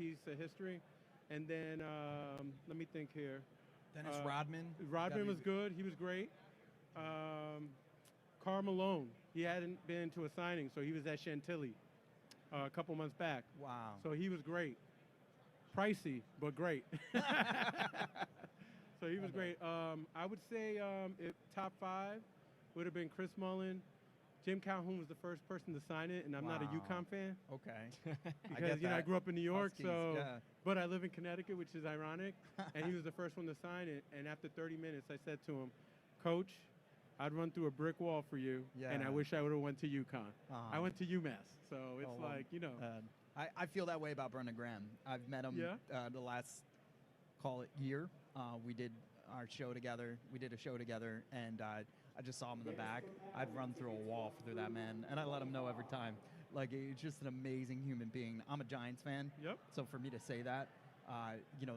piece of history. And then let me think here. Dennis Rodman. Rodman was good. He was great. Karl Malone. He hadn't been to a signing, so he was at Chantilly a couple months back. Wow. So he was great. Pricey, but great. So he was great. I would say top 5 would have been Chris Mullin. Jim Calhoun was the first person to sign it, and I'm not a UConn fan. Okay. Because I grew up in New York, Huskies, but I live in Connecticut, which is ironic. And he was the first one to sign it. And after 30 minutes, I said to him, Coach, I'd run through a brick wall for you, and I wish I would have went to UConn. I went to UMass, so it's I feel that way about Brendan Graham. I've met him the last, call it, year. We did our show together. We did a show together, and I just saw him in the back. I'd run through a wall through that man, and I let him know every time. Like, he's just an amazing human being. I'm a Giants fan. Yep. So for me to say that,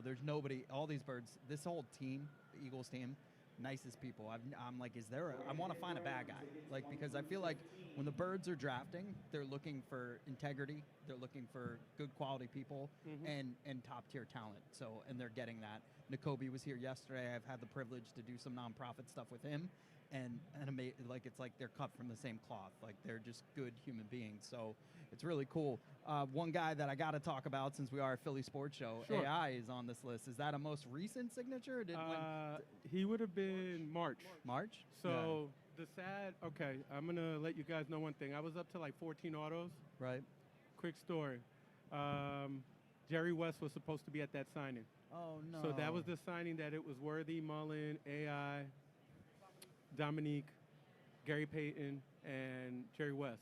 there's nobody, all these birds, this whole team, the Eagles team, nicest people. I'm like, I want to find a bad guy. Like, because I feel like when the birds are drafting, they're looking for integrity. They're looking for good quality people and top tier talent. So, and they're getting that. N'Kobe was here yesterday. I've had the privilege to do some nonprofit stuff with him. And it's like they're cut from the same cloth. Like, they're just good human beings. So it's really cool. One guy that I got to talk about, since we are a Philly sports show, Sure. AI is on this list. Is that a most recent signature? He would have been March. March? So okay, I'm going to let you guys know one thing. I was up to like 14 autos. Right. Quick story. Jerry West was supposed to be at that signing. Oh, no. So that was the signing that it was Worthy, Mullen, AI, Dominique, Gary Payton, and Jerry West.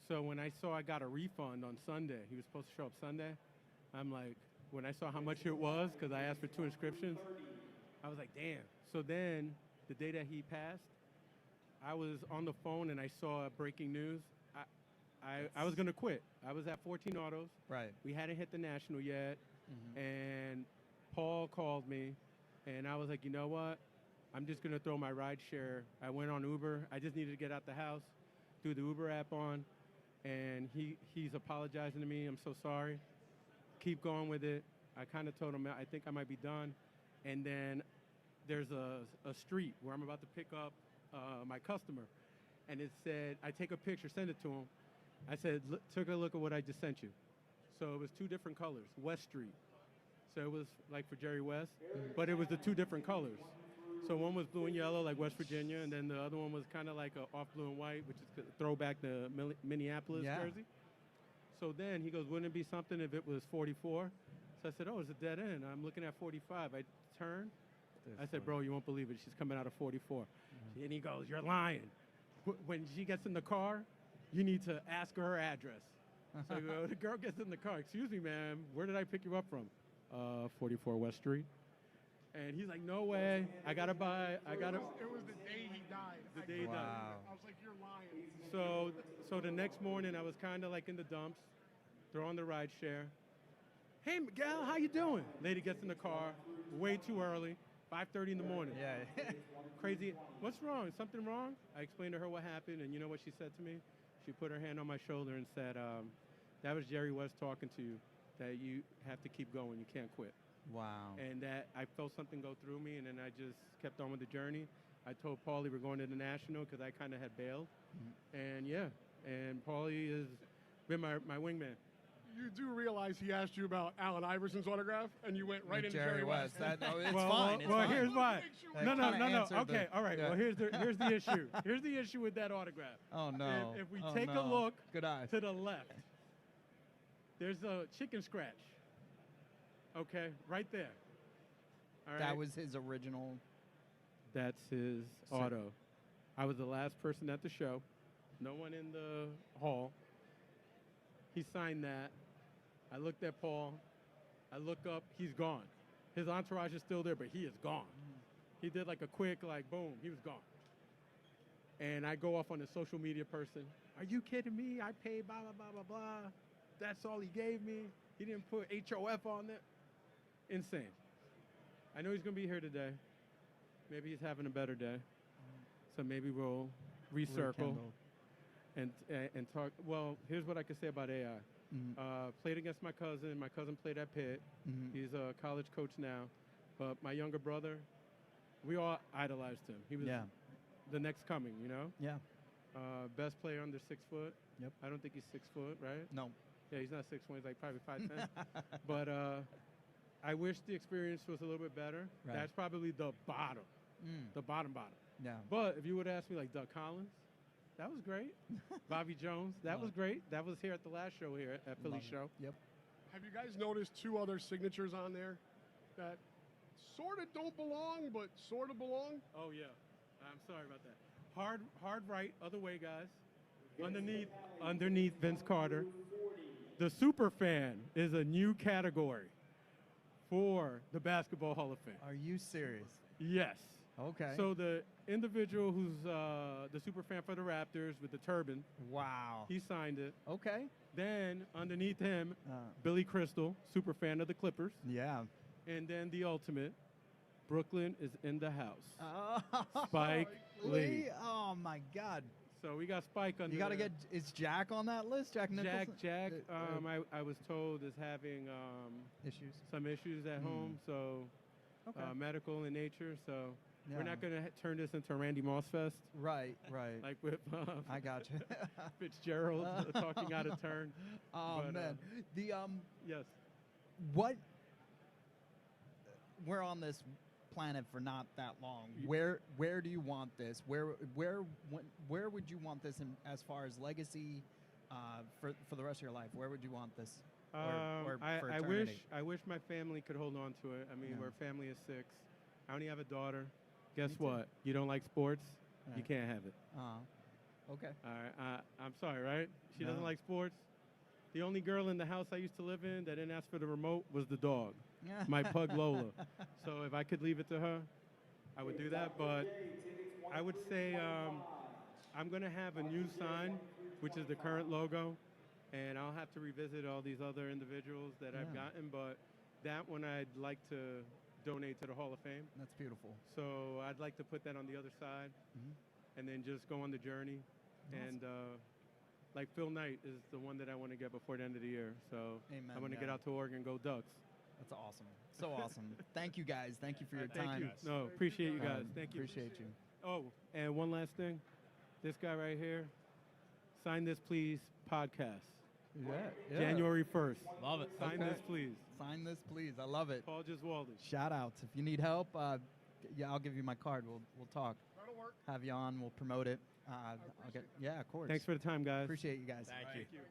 So when I saw I got a refund on Sunday, he was supposed to show up Sunday, I'm like, when I saw how much it was, because I asked for 2 inscriptions, I was like, damn. So then, the day that he passed, I was on the phone and I saw breaking news. I was going to quit. I was at 14 autos. Right. We hadn't hit the National yet. And Paul called me, and I was like, you know what? I'm just going to throw my ride share. I went on Uber. I just needed to get out the house, threw the Uber app on, and he's apologizing to me. I'm so sorry. Keep going with it. I kind of told him I think I might be done. And then there's a street where I'm about to pick up my customer. And it said, I take a picture, send it to him. I said, took a look at what I just sent you. So it was 2 different colors, West Street. So it was like for Jerry West, but it was the 2 different colors. So one was blue and yellow, like West Virginia, and then the other one was kind of like a off blue and white, which is a throwback to Minneapolis jersey. So then he goes, wouldn't it be something if it was 44? So I said, oh, it's a dead end. I'm looking at 45. I turned. I said, bro, you won't believe it. She's coming out of 44. And he goes, you're lying. When she gets in the car, you need to ask her address. So the girl gets in the car. Excuse me, ma'am. Where did I pick you up from? 44 West Street. And he's like, no way. I got to buy. It was the day he died. The day he died. I was like, you're lying. So the next morning, I was kind of like in the dumps, throwing the ride share. Hey, Miguel, how you doing? Lady gets in the car way too early, 5:30 in the morning. Yeah. Crazy. What's wrong? Is something wrong? I explained to her what happened, and you know what she said to me? She put her hand on my shoulder and said, that was Jerry West talking to you, that you have to keep going. You can't quit. Wow. And that I felt something go through me, and then I just kept on with the journey. I told Paulie we're going to the National because I kind of had bailed. And Paulie has been my wingman. You do realize he asked you about Allen Iverson's autograph, and you went right into Jerry West. It's fine. Well, here's why. No. Okay, all right. Yeah. Well, here's the issue. Here's the issue with that autograph. Oh, no. If we take a look Good eyes. to the left, there's a chicken scratch. Okay, right there. All right. That was his original. That's his auto. I was the last person at the show. No one in the hall. He signed that. I looked at Paul. I look up. He's gone. His entourage is still there, but he is gone. He did like a quick, boom. He was gone. And I go off on the social media person. Are you kidding me? I paid blah, blah, blah, blah, blah. That's all he gave me. He didn't put HOF on it. Insane. I know he's going to be here today. Maybe he's having a better day. So maybe we'll recircle and talk. Well, here's what I can say about AI. Played against my cousin. My cousin played at Pitt. He's a college coach now. But my younger brother, we all idolized him. He was the next coming, you know? Yeah. Best player under 6 foot. Yep. I don't think he's 6 foot, right? No. Yeah, he's not 6'1", he's like probably 5'10". But I wish the experience was a little bit better. Right. That's probably the bottom. The bottom. Yeah. But if you would ask me like Doug Collins, that was great. Bobby Jones, that was great. That was here at the last show here at Philly Show. Yep. Have you guys noticed 2 other signatures on there that sort of don't belong, but sort of belong? Oh yeah, I'm sorry about that. Hard right, other way, guys. Underneath Vince Carter, the super fan is a new category for the Basketball Hall of Fame. Are you serious? Yes. Okay. So the individual who's the super fan for the Raptors with the turban, wow. he signed it. Okay. Then underneath him, Billy Crystal, super fan of the Clippers. Yeah. And then the ultimate, Brooklyn is in the house. Oh, Spike Lee. Oh my God. So we got Spike under. You got to there. get. Is Jack on that list? Jack Nicholson. Jack. I was told is having issues. some issues at home. So medical in nature. So we're not going to turn this into a Randy Moss fest. Right. Like with I got you. Fitzgerald talking out of turn. Oh But, man. The Yes. What? We're on this planet for not that long. Where do you want this? Where would you want this in, as far as legacy for the rest of your life? Where would you want this? Or for eternity? I wish my family could hold on to it. I mean, we're a family of 6. I only have a daughter. Guess what? You don't like sports? You can't have it. Okay. All right. I'm sorry, right? She doesn't like sports. The only girl in the house I used to live in that didn't ask for the remote was the dog, my pug Lola. So if I could leave it to her, I would do that. But I would say I'm going to have a new sign, which is the current logo. And I'll have to revisit all these other individuals that I've gotten. But that one I'd like to donate to the Hall of Fame. That's beautiful. So I'd like to put that on the other side and then just go on the journey. Awesome. And like Phil Knight is the one that I want to get before the end of the year. So Amen, I want to get out to Oregon and go Ducks. That's awesome. So awesome. Thank you, guys. Thank you for your Thank time. you. No, appreciate you guys. Thank you. Appreciate you. Oh, and one last thing. This guy right here, Sign This Please podcast. Yeah. January 1st. Love it. Sign this, please. Sign this, please. I love it. Paul Giswaldi. Shout outs. If you need help, I'll give you my card. We'll talk. That'll work. Have you on. We'll promote it. Of course. Thanks for the time, guys. Appreciate you guys. Thank you.